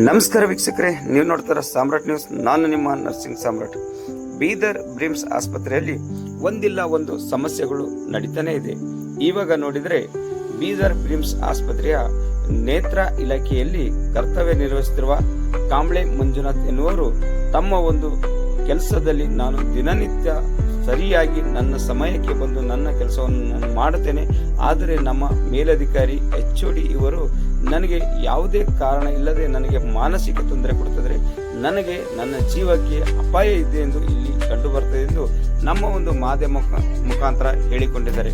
ನಮಸ್ಕಾರ ವೀಕ್ಷಕರೇ, ನೀವು ನೋಡ್ತಾರ ಸಾಮ್ರಾಟ್ ನ್ಯೂಸ್. ನಾನು ನಿಮ್ಮ ನರ್ಸಿಂಗ್ ಸಾಮ್ರಾಟ್. ಬೀದರ್ ಬ್ರಿಮ್ಸ್ ಆಸ್ಪತ್ರೆಯಲ್ಲಿ ಒಂದಿಲ್ಲ ಒಂದು ಸಮಸ್ಯೆಗಳು ನಡೀತಾನೆ ಇದೆ. ಇವಾಗ ನೋಡಿದ್ರೆ ಬೀದರ್ ಬ್ರಿಮ್ಸ್ ಆಸ್ಪತ್ರೆಯ ನೇತ್ರ ಇಲಾಖೆಯಲ್ಲಿ ಕರ್ತವ್ಯ ನಿರ್ವಹಿಸುತ್ತಿರುವ ಕಾಂಬ್ಳೆ ಮಂಜುನಾಥ್ ಎನ್ನುವರು ತಮ್ಮ ಒಂದು ಕೆಲಸದಲ್ಲಿ ನಾನು ದಿನನಿತ್ಯ ಸರಿಯಾಗಿ ನನ್ನ ಸಮಯಕ್ಕೆ ಬಂದು ನನ್ನ ಕೆಲಸವನ್ನು ನಾನು ಮಾಡುತ್ತೇನೆ, ಆದರೆ ನಮ್ಮ ಮೇಲಧಿಕಾರಿ HOD ಇವರು ನನಗೆ ಯಾವುದೇ ಕಾರಣ ಇಲ್ಲದೆ ನನಗೆ ಮಾನಸಿಕ ತೊಂದರೆ ಕೊಡುತ್ತಿದ್ದಾರೆ, ನನಗೆ ನನ್ನ ಜೀವಕ್ಕೆ ಅಪಾಯ ಇದೆ ಎಂದು ಇಲ್ಲಿ ಕಂಡು ಬರ್ತದೆ ಎಂದು ನಮ್ಮ ಒಂದು ಮಾಧ್ಯಮ ಮುಖಾಂತರ ಹೇಳಿಕೊಂಡಿದ್ದಾರೆ.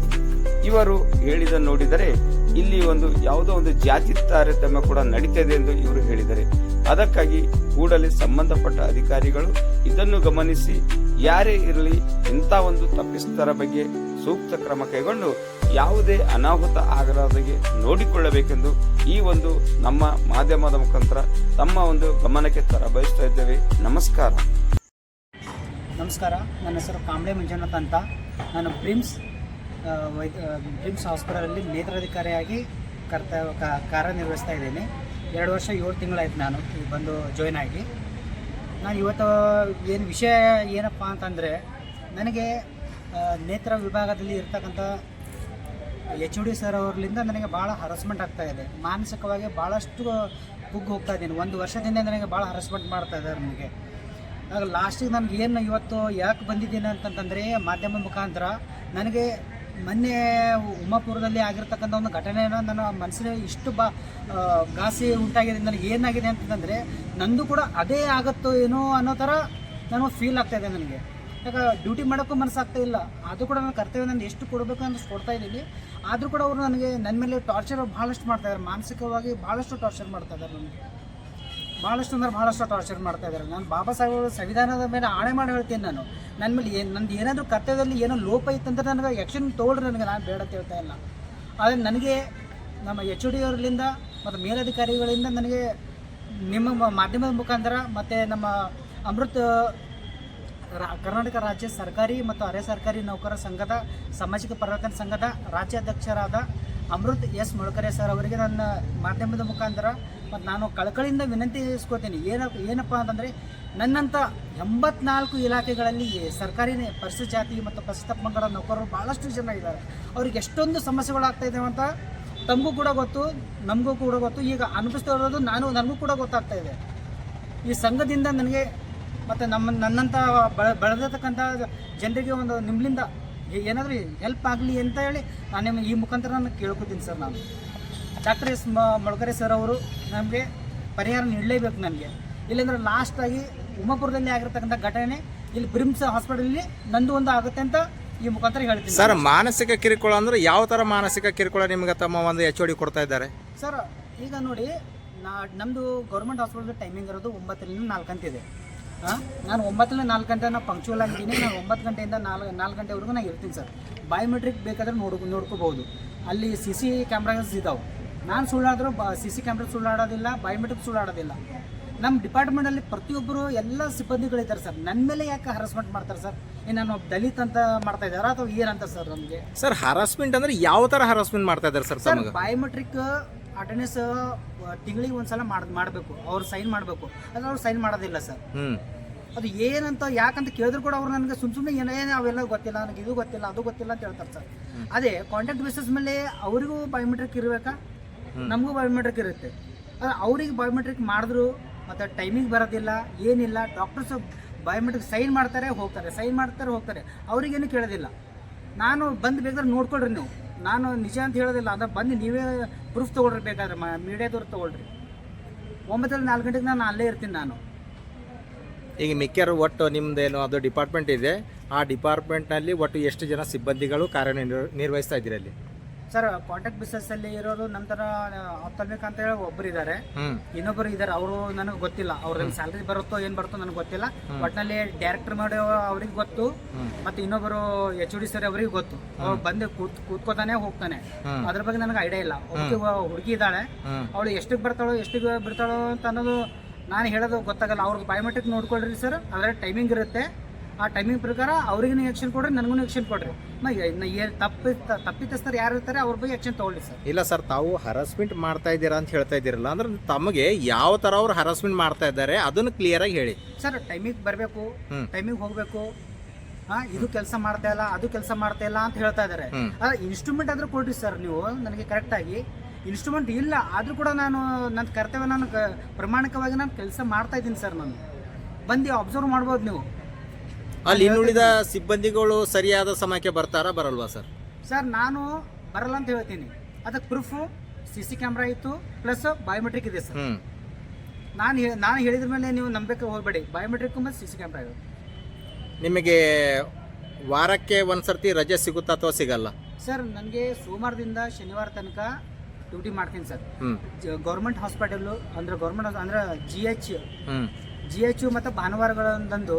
ಇವರು ಹೇಳಿದ ನೋಡಿದರೆ ಇಲ್ಲಿ ಒಂದು ಯಾವುದೋ ಒಂದು ಜಾತಿ ತಾರತಮ್ಯ ಕೂಡ ನಡೀತಿದೆ ಎಂದು ಇವರು ಹೇಳಿದ್ದಾರೆ. ಅದಕ್ಕಾಗಿ ಕೂಡಲೇ ಸಂಬಂಧಪಟ್ಟ ಅಧಿಕಾರಿಗಳು ಇದನ್ನು ಗಮನಿಸಿ ಯಾರೇ ಇರಲಿ ಇಂಥ ಒಂದು ತಪ್ಪಿಸ್ತರ ಬಗ್ಗೆ ಸೂಕ್ತ ಕ್ರಮ ಕೈಗೊಂಡು ಯಾವುದೇ ಅನಾಹುತ ಆಗಲಾರದಾಗೆ ನೋಡಿಕೊಳ್ಳಬೇಕೆಂದು ಈ ಒಂದು ನಮ್ಮ ಮಾಧ್ಯಮದ ಮುಖಾಂತರ ತಮ್ಮ ಒಂದು ಗಮನಕ್ಕೆ ತರಬಯಸ್ತಾ ಇದ್ದೇವೆ. ನಮಸ್ಕಾರ. ನನ್ನ ಹೆಸರು ಕಾಂಬ್ಳೆ ಮಂಜುನಾಥ್ ಅಂತ. ನಾನು ಬ್ರಿಮ್ಸ್ ಹಾಸ್ಪಿಟಲಲ್ಲಿ ನೇತ್ರಾಧಿಕಾರಿಯಾಗಿ ಕಾರ್ಯನಿರ್ವಹಿಸ್ತಾ ಇದ್ದೇನೆ. 2 ವರ್ಷ 7 ತಿಂಗಳಾಯ್ತು ನಾನು ಬಂದು ಜಾಯ್ನ್ ಆಗಿ. ನಾನು ಇವತ್ತು ಏನು ವಿಷಯ ಏನಪ್ಪ ಅಂತಂದರೆ, ನನಗೆ ನೇತ್ರ ವಿಭಾಗದಲ್ಲಿ ಇರ್ತಕ್ಕಂಥ HOD ಸರ್ ಅವರಿಂದ ನನಗೆ ಭಾಳ ಹರಾಸ್ಮೆಂಟ್ ಆಗ್ತಾಯಿದೆ. ಮಾನಸಿಕವಾಗಿ ಭಾಳಷ್ಟು ಕುಗ್ಗಿ ಹೋಗ್ತಾ ಇದ್ದೀನಿ. 1 ವರ್ಷದಿಂದ ನನಗೆ ಭಾಳ ಹರಾಸ್ಮೆಂಟ್ ಮಾಡ್ತಾ ಇದ್ದಾರೆ ನನಗೆ. ಆಗ ಲಾಸ್ಟಿಗೆ ನನಗೆ ಏನು ಇವತ್ತು ಯಾಕೆ ಬಂದಿದ್ದೀನಿ ಅಂತಂತಂದರೆ, ಮಾಧ್ಯಮ ಮುಖಾಂತರ ನನಗೆ ಮೊನ್ನೆ ಉಮಾಪುರದಲ್ಲಿ ಆಗಿರ್ತಕ್ಕಂಥ ಒಂದು ಘಟನೆಯನ್ನು ನನ್ನ ಮನಸ್ಸಿನ ಇಷ್ಟು ಘಾಸಿ ಉಂಟಾಗಿದೆ. ನನಗೆ ಏನಾಗಿದೆ ಅಂತಂದರೆ, ನಂದು ಕೂಡ ಅದೇ ಆಗುತ್ತೋ ಏನೋ ಅನ್ನೋ ಥರ ನನಗೆ ಫೀಲ್ ಆಗ್ತಾಯಿದೆ. ನನಗೆ ಯಾಕೆ ಡ್ಯೂಟಿ ಮಾಡೋಕ್ಕೂ ಮನಸ್ಸಾಗ್ತಾ ಇಲ್ಲ. ಅದು ಕೂಡ ನನ್ನ ಕರ್ತವ್ಯ ನಾನು ಎಷ್ಟು ಕೊಡಬೇಕು ಅಂತ ಕೊಡ್ತಾ ಇದ್ದೀನಿ. ಆದರೂ ಕೂಡ ಅವರು ನನಗೆ ನನ್ನ ಮೇಲೆ ಟಾರ್ಚರ್ ಭಾಳಷ್ಟು ಮಾಡ್ತಾಯಿದ್ದಾರೆ. ಮಾನಸಿಕವಾಗಿ ಭಾಳಷ್ಟು ಟಾರ್ಚರ್ ಮಾಡ್ತಾಯಿದ್ದಾರೆ. ನನಗೆ ಭಾಳಷ್ಟು ಟಾರ್ಚರ್ ಮಾಡ್ತಾಯಿದ್ದಾರೆ. ನಾನು ಬಾಬಾ ಸಾಹೇಬ್ ಸಂವಿಧಾನದ ಮೇಲೆ ಆಣೆ ಮಾಡಿ ಹೇಳ್ತೀನಿ, ನಾನು ನನ್ನ ಮೇಲೆ ನಂದು ಏನಾದರೂ ಕರ್ತವ್ಯದಲ್ಲಿ ಏನೋ ಲೋಪ ಇತ್ತಂದ್ರೆ ನನಗೆ ಆ್ಯಕ್ಷನ್ ತೊಗೊಳ್ರಿ, ನನಗೆ ನಾನು ಬೇಡ ಅಂತ ಹೇಳ್ತಾ ಇಲ್ಲ. ಆದರೆ ನನಗೆ ನಮ್ಮ HOD ಅವರಿಂದ ಮತ್ತು ಮೇಲಧಿಕಾರಿಗಳಿಂದ ನನಗೆ ನಿಮ್ಮ ಮಾಧ್ಯಮದ ಮುಖಾಂತರ ಮತ್ತು ನಮ್ಮ ಅಮೃತ್ ಕರ್ನಾಟಕ ರಾಜ್ಯ ಸರ್ಕಾರಿ ಮತ್ತು ಅರೆ ಸರ್ಕಾರಿ ನೌಕರರ ಸಂಘದ ಸಾಮಾಜಿಕ ಪರಿವರ್ತನಾ ಸಂಘದ ರಾಜ್ಯಾಧ್ಯಕ್ಷರಾದ ಅಮೃತ್ S ಮೊಳಕರೆ ಸರ್ ಅವರಿಗೆ ನನ್ನ ಮಾಧ್ಯಮದ ಮುಖಾಂತರ ಮತ್ತು ನಾನು ಕಳಕಳಿಯಿಂದ ವಿನಂತಿಸ್ಕೋತೀನಿ. ಏನಪ್ಪ ಅಂತಂದರೆ, ನನ್ನಂಥ 84 ಇಲಾಖೆಗಳಲ್ಲಿ ಸರ್ಕಾರಿ ಪರಿಶಿಷ್ಟ ಜಾತಿ ಮತ್ತು ಪರಿಶಿಷ್ಟ ಪಂಗಡ ನೌಕರರು ಭಾಳಷ್ಟು ಜನ ಇದ್ದಾರೆ. ಅವ್ರಿಗೆ ಎಷ್ಟೊಂದು ಸಮಸ್ಯೆಗಳಾಗ್ತಾಯಿದ್ದಾವೆ ಅಂತ ತಮಗೂ ಕೂಡ ಗೊತ್ತು, ನಮಗೂ ಕೂಡ ಗೊತ್ತು. ಈಗ ಅನುಭವಿಸ್ತಾ ಇರೋದು ನನಗೂ ಕೂಡ ಗೊತ್ತಾಗ್ತಾ ಇದೆ. ಈ ಸಂಘದಿಂದ ನನಗೆ ಮತ್ತು ನನ್ನಂಥ ಬೆಳೆದಿರ್ತಕ್ಕಂಥ ಜನರಿಗೆ ಒಂದು ನಿಮ್ಮಿಂದ ಏನಾದರೂ ಹೆಲ್ಪ್ ಆಗಲಿ ಅಂತ ಹೇಳಿ ನಾನು ಈ ಮುಖಾಂತರ ನಾನು ಕೇಳ್ಕೊತೀನಿ ಸರ್. ನಾನು ಡಾಕ್ಟರ್ S ಮೊಳಕರೆ ಸರ್ ಅವರು ನಮಗೆ ಪರಿಹಾರ ನೀಡಲೇಬೇಕು ನನಗೆ. ಇಲ್ಲಾಂದ್ರೆ ಲಾಸ್ಟಾಗಿ ಉಮಾಪುರದಲ್ಲಿ ಆಗಿರ್ತಕ್ಕಂಥ ಘಟನೆ ಇಲ್ಲಿ ಬ್ರಿಮ್ಸ್ ಹಾಸ್ಪಿಟಲಲ್ಲಿ ನಂದು ಒಂದು ಆಗುತ್ತೆ ಅಂತ ಈ ಮುಖಾಂತರ ಹೇಳ್ತೀನಿ ಸರ್. ಮಾನಸಿಕ ಕಿರುಕುಳ ಅಂದರೆ ಯಾವ ಥರ ಮಾನಸಿಕ ಕಿರುಕುಳ ನಿಮಗೆ ತಮ್ಮ ಒಂದು HOD ಕೊಡ್ತಾ ಇದ್ದಾರೆ ಸರ್? ಈಗ ನೋಡಿ, ನಮ್ಮದು ಗೌರ್ಮೆಂಟ್ ಹಾಸ್ಪಿಟಲ್ ಟೈಮಿಂಗ್ ಇರೋದು 9ರಿಂದ 4 ಅಂತಿದೆ. ನಾನು 9ರಿಂದ 4 ಗಂಟೆ ನಾನು ಪಂಕ್ಚುವಲ್ ಆಗಿದ್ದೀನಿ. ನಾನು 9 ಗಂಟೆಯಿಂದ 4 ಗಂಟೆವರೆಗೂ ನಾನು ಇರ್ತೀನಿ ಸರ್. ಬಯೋಮೆಟ್ರಿಕ್ ಬೇಕಾದ್ರೆ ನೋಡ್ಕೋಬೋದು. ಅಲ್ಲಿ CC ಕ್ಯಾಮ್ರಾಸ್ ಇದ್ದಾವೆ. ನಾನು ಸುಳ್ಳಾದರೂ CC ಕ್ಯಾಮ್ರಾ ಸುಳ್ಳಾಡೋದಿಲ್ಲ, ಬಯೋಮೆಟ್ರಿಕ್ ಸುಳ್ಳಾಡೋದಿಲ್ಲ. ನಮ್ಮ ಡಿಪಾರ್ಟ್ಮೆಂಟಲ್ಲಿ ಪ್ರತಿಯೊಬ್ಬರು ಎಲ್ಲ ಸಿಬ್ಬಂದಿಗಳಿದ್ದಾರೆ ಸರ್. ನನ್ನ ಮೇಲೆ ಯಾಕೆ ಹರಾಸ್ಮೆಂಟ್ ಮಾಡ್ತಾರೆ ಸರ್? ನಾನು ದಲಿತ ಅಂತ ಮಾಡ್ತಾ ಇದ್ದಾರಾ ಅಥವಾ ಏನಂತ ಸರ್? ನಮಗೆ ಸರ್ ಹರಾಸ್ಮೆಂಟ್ ಅಂದರೆ ಯಾವ ಥರ ಹರಾಸ್ಮೆಂಟ್ ಮಾಡ್ತಾ ಇದ್ದಾರೆ ಸರ್? ಸರ್, ಬಯೋಮೆಟ್ರಿಕ್ ಅಟೆಂಡೆನ್ಸ್ ತಿಂಗಳಿಗೆ ಒಂದ್ಸಲ ಮಾಡಬೇಕು, ಅವ್ರು ಸೈನ್ ಮಾಡಬೇಕು. ಅದು ಅವ್ರು ಸೈನ್ ಮಾಡೋದಿಲ್ಲ ಸರ್. ಅದು ಏನಂತ ಯಾಕಂತ ಕೇಳಿದ್ರು ಕೂಡ ಅವ್ರು ನನಗೆ ಸುಮ್ಮನೆ ಏನೇ ಅವೆಲ್ಲ ಗೊತ್ತಿಲ್ಲ, ನನಗೆ ಇದು ಗೊತ್ತಿಲ್ಲ, ಅದು ಗೊತ್ತಿಲ್ಲ ಅಂತ ಹೇಳ್ತಾರೆ ಸರ್. ಅದೇ ಕಾಂಟ್ಯಾಕ್ಟ್ ಬೇಸಿಸ್ ಮೇಲೆ ಅವರಿಗೂ ಬಯೋಮೆಟ್ರಿಕ್ ಇರಬೇಕಾ, ನಮಗೂ ಬಯೋಮೆಟ್ರಿಕ್ ಇರುತ್ತೆ. ಅದು ಅವ್ರಿಗೆ ಬಯೋಮೆಟ್ರಿಕ್ ಮಾಡಿದ್ರು ಮತ್ತು ಟೈಮಿಂಗ್ ಬರೋದಿಲ್ಲ, ಏನಿಲ್ಲ. ಡಾಕ್ಟರ್ಸ್ ಬಯೋಮೆಟ್ರಿಕ್ ಸೈನ್ ಮಾಡ್ತಾರೆ ಹೋಗ್ತಾರೆ, ಅವ್ರಿಗೇನು ಕೇಳೋದಿಲ್ಲ. ನಾನು ಬಂದು ಬೇಕಾದ್ರೆ ನೋಡ್ಕೊಳ್ರಿ ನೀವು, ನಾನು ನಿಜ ಅಂತ ಹೇಳೋದಿಲ್ಲ. ಅದ ಬಂದು ನೀವೇ ಪ್ರೂಫ್ ತೊಗೊಳ್ರಿ, ಬೇಕಾದ್ರೆ ಮೀಡಿಯಾದವ್ರು ತೊಗೊಳ್ರಿ. 9ರಿಂದ 4 ಗಂಟೆಗೆ ನಾನು ಅಲ್ಲೇ ಇರ್ತೀನಿ. ನಾನು ಈಗ ಮಿಕ್ಕರು ಒಟ್ಟು ನಿಮ್ಮದೇನು ಅದು ಡಿಪಾರ್ಟ್ಮೆಂಟ್ ಇದೆ, ಆ ಡಿಪಾರ್ಟ್ಮೆಂಟ್ನಲ್ಲಿ ಒಟ್ಟು ಎಷ್ಟು ಜನ ಸಿಬ್ಬಂದಿಗಳು ಕಾರ್ಯನಿರ್ವಹಿಸ್ತಾ ಇದ್ದೀರಿ ಅಲ್ಲಿ? ಸರ್, ಕಾಂಟ್ಯಾಕ್ಟ್ ಬೇಸಿಸ್ ಅಲ್ಲಿ ಇರೋರು ನಂತರ ಅಂತ ಹೇಳಿ ಒಬ್ಬರು ಇದ್ದಾರೆ, ಇನ್ನೊಬ್ಬರು ಇದ್ದಾರೆ. ಅವರು ನನಗೆ ಗೊತ್ತಿಲ್ಲ, ಅವ್ರಿಗೆ ಸ್ಯಾಲ್ರಿ ಬರುತ್ತೋ ಏನು ಬರುತ್ತೋ ನನಗೆ ಗೊತ್ತಿಲ್ಲ. ಒಟ್ಟಿನಲ್ಲಿ ಡೈರೆಕ್ಟರ್ ಮಾಡಿ ಅವ್ರಿಗೆ ಗೊತ್ತು, ಮತ್ತು ಇನ್ನೊಬ್ಬರು HOD ಸರ್ ಅವರಿಗೆ ಗೊತ್ತು. ಅವ್ರು ಬಂದು ಕೂತ್ಕೋತಾನೆ ಹೋಗ್ತಾನೆ. ಅದ್ರ ಬಗ್ಗೆ ನನಗೆ ಐಡಿಯಾ ಇಲ್ಲ. ಹುಡುಗಿ ಇದ್ದಾಳೆ, ಅವಳು ಎಷ್ಟಕ್ಕೆ ಬರ್ತಾಳೋ ಎಷ್ಟಿಗೆ ಬಿಡ್ತಾಳೋ ಅಂತ ಅನ್ನೋದು ನಾನು ಹೇಳೋದು ಗೊತ್ತಾಗಲ್ಲ. ಅವ್ರಿಗೆ ಬಯೋಮೆಟ್ರಿಕ್ ನೋಡ್ಕೊಳ್ರಿ ಸರ್, ಅದರ ಟೈಮಿಂಗ್ ಇರುತ್ತೆ. ಆ ಟೈಮಿಂಗ್ ಪ್ರಕಾರ ಅವ್ರಿಗೂ ಆ್ಯಕ್ಷನ್ ಕೊಡ್ರಿ, ನನಗೂ ಆ್ಯಕ್ಷನ್ ಕೊಡ್ರಿ. ತಪ್ಪಿತಸ್ಥರು ಯಾರು ಇರ್ತಾರೆ ಅವ್ರ ಬಗ್ಗೆ ಆ್ಯಕ್ಷನ್ ತೊಗೊಳ್ಳಿ ಸರ್. ಇಲ್ಲ ಸರ್, ತಾವು ಹರಾಸ್ಮೆಂಟ್ ಮಾಡ್ತಾ ಇದ್ದೀರಾ ಅಂತ ಹೇಳ್ತಾ ಇದ್ದೀರಲ್ಲ, ಅಂದ್ರೆ ತಮಗೆ ಯಾವ ಥರ ಅವ್ರು ಹರಾಸ್ಮೆಂಟ್ ಮಾಡ್ತಾ ಇದ್ದಾರೆ ಅದನ್ನು ಕ್ಲಿಯರಾಗಿ ಹೇಳಿ ಸರ್. ಟೈಮಿಗೆ ಬರಬೇಕು, ಟೈಮಿಗೆ ಹೋಗಬೇಕು, ಇದು ಕೆಲಸ ಮಾಡ್ತಾ ಇಲ್ಲ, ಅದು ಕೆಲಸ ಮಾಡ್ತಾ ಇಲ್ಲ ಅಂತ ಹೇಳ್ತಾ ಇದ್ದಾರೆ. ಇನ್ಸ್ಟ್ರೂಮೆಂಟ್ ಆದ್ರೂ ಕೊಡ್ರಿ ಸರ್ ನೀವು ನನಗೆ ಕರೆಕ್ಟಾಗಿ. ಇನ್ಸ್ಟ್ರೂಮೆಂಟ್ ಇಲ್ಲ ಆದರೂ ಕೂಡ ನಾನು ನನ್ನ ಕರ್ತವ್ಯ ನಾನು ಪ್ರಾಮಾಣಿಕವಾಗಿ ನಾನು ಕೆಲಸ ಮಾಡ್ತಾ ಇದ್ದೀನಿ ಸರ್. ನಾನು ಬಂದು ಅಬ್ಸರ್ವ್ ಮಾಡ್ಬೋದು ನೀವು. ಅಲ್ಲಿ ಇನ್ನುಳಿದ ಸಿಬ್ಬಂದಿಗಳು ಸರಿಯಾದ ಸಮಯಕ್ಕೆ ಬರ್ತಾರಾ ಬರಲ್ವಾ ಸರ್? ಸರ್ ನಾನು ಬರಲ್ಲ ಅಂತ ಹೇಳ್ತೀನಿ. ಅದಕ್ಕೆ ಪ್ರೂಫು CC ಕ್ಯಾಮ್ರಾ ಇತ್ತು, ಪ್ಲಸ್ ಬಯೋಮೆಟ್ರಿಕ್ ಇದೆ ಸರ್. ನಾನು ಹೇಳಿದ್ರ ಮೇಲೆ ನೀವು ನಂಬಕ್ಕೆ ಹೋಗಬೇಡಿ. ಬಯೋಮೆಟ್ರಿಕ್ ಮತ್ತು CC ಕ್ಯಾಮ್ರಾ ಇದೆ. ನಿಮಗೆ ವಾರಕ್ಕೆ ಒಂದ್ಸರ್ತಿ ರಜೆ ಸಿಗುತ್ತಾ ಅಥವಾ ಸಿಗಲ್ಲ? ಸರ್ ನನಗೆ ಸೋಮವಾರದಿಂದ ಶನಿವಾರ ತನಕ ಡ್ಯೂಟಿ ಮಾಡ್ತೀನಿ ಸರ್. ಗೌರ್ಮೆಂಟ್ ಹಾಸ್ಪಿಟಲ್ ಅಂದ್ರೆ ಗೌರ್ಮೆಂಟ್ ಅಂದ್ರೆ GH ಮತ್ತು ಭಾನುವಾರಗಳಂದು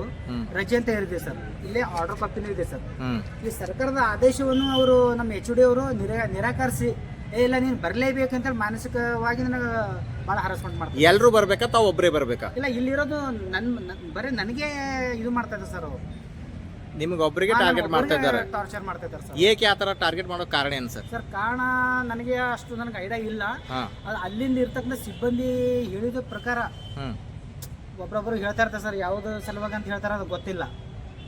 ರಜೆ ಅಂತ ಹೇಳಿದೆ ಸರ್. ಇಲ್ಲೇ ಆರ್ಡರ್ ಕಾಪಿನೂ ಇದೆ ಸರ್. ಈ ಸರ್ಕಾರದ ಆದೇಶವನ್ನು ಅವರು ನಮ್ಮ HOD ಅವರು ನಿರಾಕರಿಸಿ ಇಲ್ಲ ನೀನು ಬರಲೇಬೇಕಂತ ಮಾನಸಿಕವಾಗಿ ನನಗೆ ಭಾಳ ಹರಾಸ್ಮೆಂಟ್ ಮಾಡ್ತಾರೆ. ಎಲ್ಲರೂ ಬರ್ಬೇಕಾ ತಾವು ಒಬ್ಬರೇ ಬರ್ಬೇಕಾ? ಇಲ್ಲ, ಇಲ್ಲಿರೋದು ಬರೀ ನನಗೆ ಇದು ಮಾಡ್ತಾ ಇದ್ದಾರೆ ಸರ್. ಅವರು ನಿಮ್ಗೆ ಒಬ್ಬರಿಗೆ ಟಾರ್ಗೆಟ್ ಮಾಡ್ತಾ ಇದ್ದಾರೆ, ಟಾರ್ಚರ್ ಮಾಡ್ತಾ ಇದ್ದಾರೆ ಸರ್. ಏಕೆ ಆ ಥರ ಟಾರ್ಗೆಟ್ ಮಾಡೋ ಕಾರಣ ಏನು ಸರ್? ಸರ್ ಕಾರಣ ನನಗೆ ಅಷ್ಟು ನನಗೆ ಐಡಿಯಾ ಇಲ್ಲ. ಅಲ್ಲಿಂದ ಇರ್ತಕ್ಕಂಥ ಸಿಬ್ಬಂದಿ ಹೇಳಿದ ಪ್ರಕಾರ ಒಬ್ಬೊಬ್ಬರು ಹೇಳ್ತಾ ಇರ್ತಾರೆ ಸರ್. ಯಾವುದು ಸಲುವಾಗಿ ಅಂತ ಹೇಳ್ತಾರೆ ಅದು ಗೊತ್ತಿಲ್ಲ,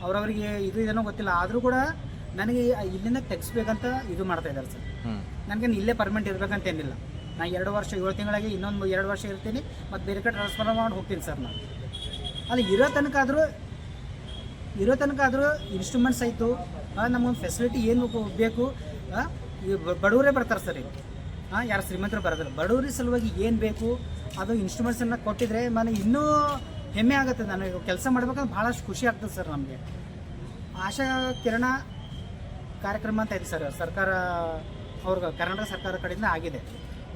ಅವ್ರವ್ರಿಗೆ ಇದೇನೋ ಗೊತ್ತಿಲ್ಲ. ಆದರೂ ಕೂಡ ನನಗೆ ಇಲ್ಲಿಂದ ತೆಗಿಸ್ಬೇಕಂತ ಇದು ಮಾಡ್ತಾ ಇದ್ದಾರೆ ಸರ್. ನನಗೆ ಇಲ್ಲೇ ಪರ್ಮನೆಂಟ್ ಇರ್ಬೇಕಂತ ಏನಿಲ್ಲ. ನಾನು 2 ವರ್ಷ 7 ತಿಂಗಳಾಗಿ ಇನ್ನೊಂದು 2 ವರ್ಷ ಇರ್ತೀನಿ, ಮತ್ತು ಬೇರೆ ಕಡೆ ಟ್ರಾನ್ಸ್ಫರ್ ಮಾಡಿ ಹೋಗ್ತೀನಿ ಸರ್. ನಾನು ಅಲ್ಲಿ ಇರೋ ತನಕ ಆದರೂ ಇನ್ಸ್ಟ್ರೂಮೆಂಟ್ಸ್ ಆಯಿತು, ನಮಗೊಂದು ಫೆಸಿಲಿಟಿ ಏನು ಬೇಕು. ಬಡವರೇ ಬರ್ತಾರೆ ಸರ್. ಈಗ ಯಾರು ಶ್ರೀಮಂತರು ಬರೋದಿಲ್ಲ. ಬಡವರ ಸಲುವಾಗಿ ಏನು ಬೇಕು ಅದು ಇನ್ಸ್ಟ್ರೂಮೆಂಟ್ಸನ್ನು ಕೊಟ್ಟಿದ್ರೆ ನನಗೆ ಇನ್ನೂ ಹೆಮ್ಮೆ ಆಗುತ್ತೆ. ನನಗೆ ಕೆಲಸ ಮಾಡ್ಬೇಕಂದ್ರೆ ಭಾಳಷ್ಟು ಖುಷಿ ಆಗ್ತದೆ ಸರ್. ನಮಗೆ ಆಶಾ ಕಿರಣ ಕಾರ್ಯಕ್ರಮ ಅಂತ ಇದೆ ಸರ್. ಸರ್ಕಾರ ಕರ್ನಾಟಕ ಸರ್ಕಾರ ಕಡೆಯಿಂದ ಆಗಿದೆ.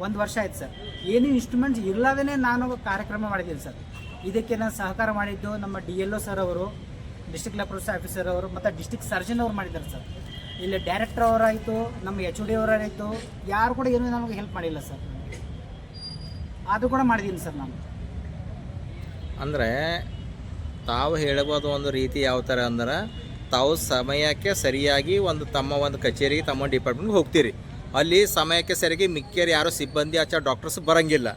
1 ವರ್ಷ ಆಯ್ತು ಸರ್. ಏನೂ ಇನ್ಸ್ಟ್ರೂಮೆಂಟ್ಸ್ ಇರಲಾದೇ ನಾನು ಕಾರ್ಯಕ್ರಮ ಮಾಡಿದ್ದೀನಿ ಸರ್. ಇದಕ್ಕೆ ನಾನು ಸಹಕಾರ ಮಾಡಿದ್ದು ನಮ್ಮ DLO ಸರ್ ಅವರು, ಡಿಸ್ಟ್ರಿಕ್ಟ್ ಲ್ಯಾಬ್ರೋಟರಿ ಆಫೀಸರ್ ಅವರು, ಮತ್ತು ಡಿಸ್ಟ್ರಿಕ್ಟ್ ಸರ್ಜನ್ ಅವ್ರು ಮಾಡಿದ್ದಾರೆ ಸರ್. ಇಲ್ಲಿ ಡೈರೆಕ್ಟರ್ ಅವರಾಯಿತು, ನಮ್ಮ HOD ಅವರಾಯಿತು, ಯಾರು ಕೂಡ ಏನೂ ನಮಗೆ ಹೆಲ್ಪ್ ಮಾಡಿಲ್ಲ ಸರ್. ಅದು ಕೂಡ ಮಾಡಿದ್ದೀನಿ ಸರ್ ನಾನು. ಅಂದರೆ ತಾವು ಹೇಳಬಹುದು ಒಂದು ರೀತಿ ಯಾವ ಥರ ಅಂದ್ರೆ, ತಾವು ಸಮಯಕ್ಕೆ ಸರಿಯಾಗಿ ತಮ್ಮ ಒಂದು ಕಚೇರಿಗೆ ತಮ್ಮ ಡಿಪಾರ್ಟ್ಮೆಂಟ್ಗೆ ಹೋಗ್ತೀರಿ. ಅಲ್ಲಿ ಸಮಯಕ್ಕೆ ಸರಿಯಾಗಿ ಮಿಕ್ಕಿಯರು ಯಾರು ಸಿಬ್ಬಂದಿ ಆಚೆ ಡಾಕ್ಟರ್ಸ್ ಬರಂಗಿಲ್ಲ.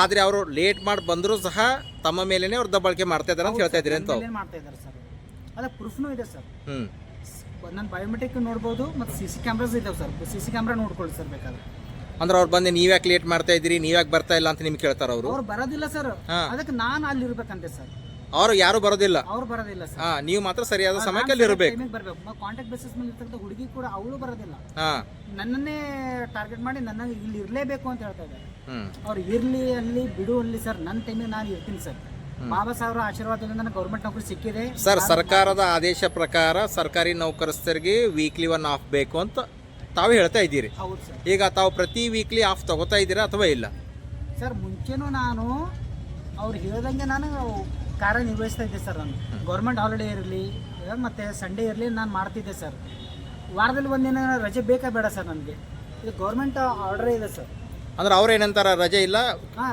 ಆದರೆ ಅವರು ಲೇಟ್ ಮಾಡಿ ಬಂದರೂ ಸಹ ತಮ್ಮ ಮೇಲೇ ಅವ್ರು ದಬ್ಬಾಳಿಕೆ ಮಾಡ್ತಾ ಇದ್ದಾರೆ ಅಂತ ಹೇಳ್ತಾ ಇದ್ದೀರಿ ಅಂತ ಮಾಡ್ತಾ ಇದ್ದಾರೆ ಸರ್. ಅದಕ್ಕೆ ಪ್ರೂಫ್ನೂ ಇದೆ ಸರ್. ನನ್ನ ಬಯೋಮೆಟ್ರಿಕ್ ನೋಡ್ಬೋದು, ಮತ್ತು CC ಕ್ಯಾಮ್ರಾಸ್ ಇದಾವೆ ಸರ್. CC ಕ್ಯಾಮ್ರಾ ನೋಡ್ಕೊಳ್ಳಿ ಸರ್ ಬೇಕಾದ್ರೆ. ಅಂದ್ರೆ ಅವ್ರು ಬಂದು ನೀವ್ಯಾಕೆ ಲೇಟ್ ಮಾಡ್ತಾ ಇದ್ದೀರಿ, ನೀವ್ಯಾಕೆ ಬರ್ತಾ ಇಲ್ಲ ಅಂತ ನಿಮ್ಗೆ ಕೇಳ್ತಾರೆ ಅವರು? ಅವ್ರು ಬರೋದಿಲ್ಲ ಸರ್. ಅದಕ್ಕೆ ನಾನು ಅಲ್ಲಿ ಇರ್ಬೇಕಂತೆ ಸರ್. ಅವರು ಯಾರು ಬರೋದಿಲ್ಲ? ಅವ್ರು ಬರೋದಿಲ್ಲ ಸರ್. ನೀವು ಮಾತ್ರ ಸರಿಯಾದ ಸಮಯಕ್ಕೆ ಅಲ್ಲಿ ಇರಬೇಕು. ಕಾಂಟ್ಯಾಕ್ಟ್ ಬೇಸಿಸ್ ಮೇಲೆ ಇರ್ತಕ್ಕಂಥ ಹುಡುಗಿ ಕೂಡ ಅವಳು ಬರೋದಿಲ್ಲ. ನನ್ನನ್ನೇ ಟಾರ್ಗೆಟ್ ಮಾಡಿ ನನ್ನ ಇಲ್ಲಿ ಇರಲೇಬೇಕು ಅಂತ ಹೇಳ್ತಾ ಇದ್ದಾರೆ. ಅವ್ರು ಇರ್ಲಿ ಅಲ್ಲಿ ಬಿಡು ಅಲ್ಲಿ ಸರ್, ನನ್ನ ಟೈಮಿಗೆ ನಾನು ಇರ್ತೀನಿ ಸರ್. ಬಾಬಾ ಸಾಹೇಬ್ರ ಆಶೀರ್ವಾದದಿಂದ ನನಗೆ ಗೌರ್ಮೆಂಟ್ ನೌಕರಿ ಸಿಕ್ಕಿದೆ ಸರ್. ಸರ್ಕಾರದ ಆದೇಶ ಪ್ರಕಾರ ಸರ್ಕಾರಿ ನೌಕರಸ್ಥರಿಗೆ ವೀಕ್ಲಿ 1 ಆಫ್ ಬೇಕು ಅಂತ ತಾವು ಹೇಳ್ತಾ ಇದ್ದೀರಿ. ಹೌದು ಸರ್. ಈಗ ತಾವು ಪ್ರತಿ ವೀಕ್ಲಿ ಆಫ್ ತಗೋತಾ ಇದ್ದೀರಾ ಅಥವಾ ಇಲ್ಲ? ಸರ್ ಮುಂಚೆನೂ ನಾನು ಅವ್ರು ಹೇಳ್ದಂಗೆ ನಾನು ಕಾರ್ಯನಿರ್ವಹಿಸ್ತಾ ಇದ್ದೆ ಸರ್. ನಾನು ಗೌರ್ಮೆಂಟ್ ಹಾಲಿಡೇ ಇರಲಿ ಮತ್ತು ಸಂಡೇ ಇರಲಿ ನಾನು ಮಾಡ್ತಿದ್ದೆ ಸರ್. ವಾರದಲ್ಲಿ ಒಂದಿನ ರಜೆ ಬೇಕಾ ಬೇಡ ಸರ್ ನನಗೆ? ಇದು ಗೌರ್ಮೆಂಟ್ ಆರ್ಡರೇ ಇದೆ ಸರ್. ಅಂದ್ರೆ ಅವ್ರು ಏನಂತಾರ ರಜೆ ಇಲ್ಲ?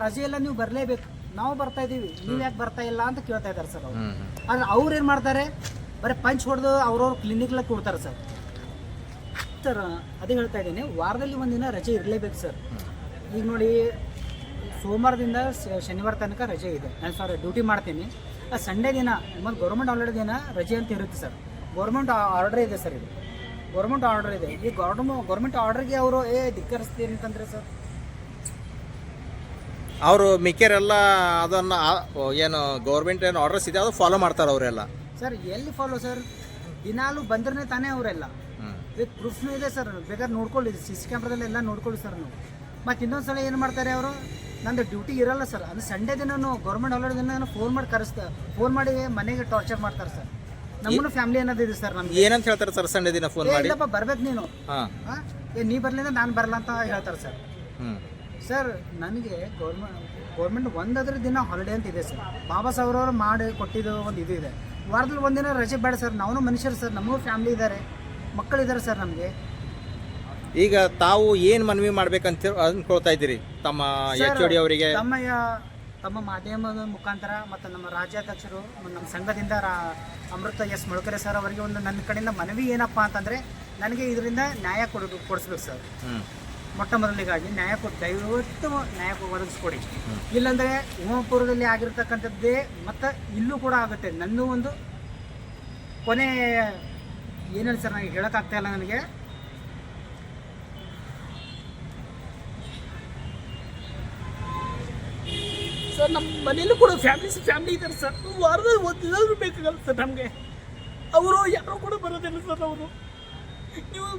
ರಜೆ ಇಲ್ಲ, ನೀವು ಬರಲೇಬೇಕು. ನಾವು ಬರ್ತಾ ಇದ್ದೀವಿ, ನೀವು ಯಾಕೆ ಬರ್ತಾ ಇಲ್ಲ ಅಂತ ಕೇಳ್ತಾ ಇದ್ದಾರೆ ಸರ್ ಅವರು. ಆದರೆ ಅವ್ರು ಏನು ಮಾಡ್ತಾರೆ, ಬರೀ ಪಂಚ್ ಹೊಡೆದು ಅವ್ರವ್ರ ಕ್ಲಿನಿಕ್ಲಾಗ ಕೊಡ್ತಾರೆ ಸರ್. ಅದೇ ಹೇಳ್ತಾ ಇದ್ದೀನಿ, ವಾರದಲ್ಲಿ ಒಂದಿನ ರಜೆ ಇರಲೇಬೇಕು ಸರ್. ಈಗ ನೋಡಿ, ಸೋಮವಾರದಿಂದ ಶನಿವಾರ ತನಕ ರಜೆ ಇದೆ. ನಾನು ಡ್ಯೂಟಿ ಮಾಡ್ತೀನಿ. ಸಂಡೇ ದಿನ ಮತ್ತು ಗೌರ್ಮೆಂಟ್ ಹಾಲಿಡೇ ದಿನ ರಜೆ ಅಂತ ಇರುತ್ತೆ ಸರ್. ಗೌರ್ಮೆಂಟ್ ಆರ್ಡರ್ ಇದೆ ಸರ್. ಇದು ಗೌರ್ಮೆಂಟ್ ಆರ್ಡರ್ ಇದೆ. ಈ ಗೌರ್ಮೆಂಟ್ ಆರ್ಡರ್ಗೆ ಅವರು ಧಿಕ್ಕರಿಸ್ತೀನಿ ಅಂತಂದರೆ ಸರ್, ಅವರು ಮಿಕ್ಕೆರೆಲ್ಲ ಅದನ್ನು ಏನು ಗೌರ್ಮೆಂಟ್ ಏನು ಆರ್ಡರ್ಸ್ ಇದೆ ಅದು ಫಾಲೋ ಮಾಡ್ತಾರೆ ಅವರೆಲ್ಲ ಸರ್. ಎಲ್ಲಿ ಫಾಲೋ ಸರ್? ದಿನಾಲು ಬಂದ್ರೆ ತಾನೇ ಅವರೆಲ್ಲ. ವಿತ್ ಪ್ರೂಫ್ನೂ ಇದೆ ಸರ್. ಬೇಕಾದ್ರೆ ನೋಡ್ಕೊಳ್ಳಿ, CC ಕ್ಯಾಮ್ರಾದಲ್ಲಿ ಎಲ್ಲ ನೋಡ್ಕೊಳ್ಳಿ ಸರ್ ನೀವು. ಮತ್ತು ಇನ್ನೊಂದು ಸಲ ಏನು ಮಾಡ್ತಾರೆ ಅವರು, ನಂದು ಡ್ಯೂಟಿ ಇರಲ್ಲ ಸರ್. ಅದು ಸಂಡೇ ದಿನ ಗೌರ್ಮೆಂಟ್ ಹಾಲಿಡೇ ದಿನ ಫೋನ್ ಮಾಡಿ ಮನೆಗೆ ಟಾರ್ಚರ್ ಮಾಡ್ತಾರೆ ಸರ್. ನಮ್ಮನ್ನು ಫ್ಯಾಮಿಲಿ ಅನ್ನೋದಿದೆ ಸರ್. ನಮ್ಗೆ ಏನಂತ ಹೇಳ್ತಾರೆ ಸರ್ ಸಂಡೇ ದಿನ ಫೋನ್ ಮಾಡಿ? ಇಲ್ಲಪ್ಪ ಬರ್ಬೇಕು ನೀನು, ನೀ ಬರಲಿಲ್ಲ ನಾನು ಬರಲ್ಲ ಅಂತ ಹೇಳ್ತಾರೆ ಸರ್. ಸರ್ ನನಗೆ ಗೌರ್ಮೆಂಟ್ ಒಂದಾದ್ರ ದಿನ ಹಾಲಿಡೇ ಅಂತ ಇದೆ ಸರ್. ಬಾಬಾ ಸಾಹೇಬ್ ಅವರು ಮಾಡಿ ಕೊಟ್ಟಿದ್ದು ಒಂದು ಇದು ಇದೆ. ವಾರದಲ್ಲಿ ಒಂದಿನ ರಜೆ ಬೇಡ ಸರ್. ನಾವು ಮನುಷ್ಯರು ಸರ್, ನಮಗೂ ಫ್ಯಾಮಿಲಿ ಇದ್ದಾರೆ, ಮಕ್ಕಳಿದ್ದಾರೆ ಸರ್ ನಮಗೆ. ಈಗ ತಾವು ಏನು ಮನವಿ ಮಾಡ್ಬೇಕಂತ ಅನ್ಕೊಳ್ತಾ ಇದ್ದೀರಿ ತಮ್ಮ HOD ಅವರಿಗೆ? ತಮ್ಮ ಮಾಧ್ಯಮದ ಮುಖಾಂತರ ಮತ್ತು ನಮ್ಮ ರಾಜ್ಯಾಧ್ಯಕ್ಷರು ನಮ್ಮ ಸಂಘದಿಂದ ಅಮೃತ ಎಸ್ ಮೊಳಕೆರೆ ಸರ್ ಅವರಿಗೆ ಒಂದು ನನ್ನ ಕಡೆಯಿಂದ ಮನವಿ ಏನಪ್ಪ ಅಂತಂದರೆ ನನಗೆ ಇದರಿಂದ ನ್ಯಾಯ ಕೊಡಿಸ್ಬೇಕು ಸರ್. ಮೊಟ್ಟ ಮೊದಲಿಗಾಗಿ ದಯವಿಟ್ಟು ನ್ಯಾಯ ಒದಗಿಸ್ಕೊಡಿ. ಇಲ್ಲಾಂದರೆ ಉಮಾಪುರದಲ್ಲಿ ಆಗಿರ್ತಕ್ಕಂಥದ್ದೇ ಮತ್ತು ಇಲ್ಲೂ ಕೂಡ ಆಗುತ್ತೆ. ನನ್ನ ಒಂದು ಕೊನೆ ಏನೇನು ಸರ್ ನನಗೆ ಹೇಳೋಕ್ಕಾಗ್ತಾ ಇಲ್ಲ ನನಗೆ. ಸರ್ ನಮ್ಮ ಮನೇಲೂ ಕೂಡ ಫ್ಯಾಮಿಲಿ ಇದ್ದಾರೆ ಸರ್. ವಾರದಲ್ಲಿ ಒಂದು ದಿನ ಬೇಕಾಗಲ್ಲ ಸರ್ ನಮಗೆ. ಅವರು ಯಾರೂ ಕೂಡ ಬರೋದಿಲ್ಲ ಸರ್. ಅವರು ನೀವು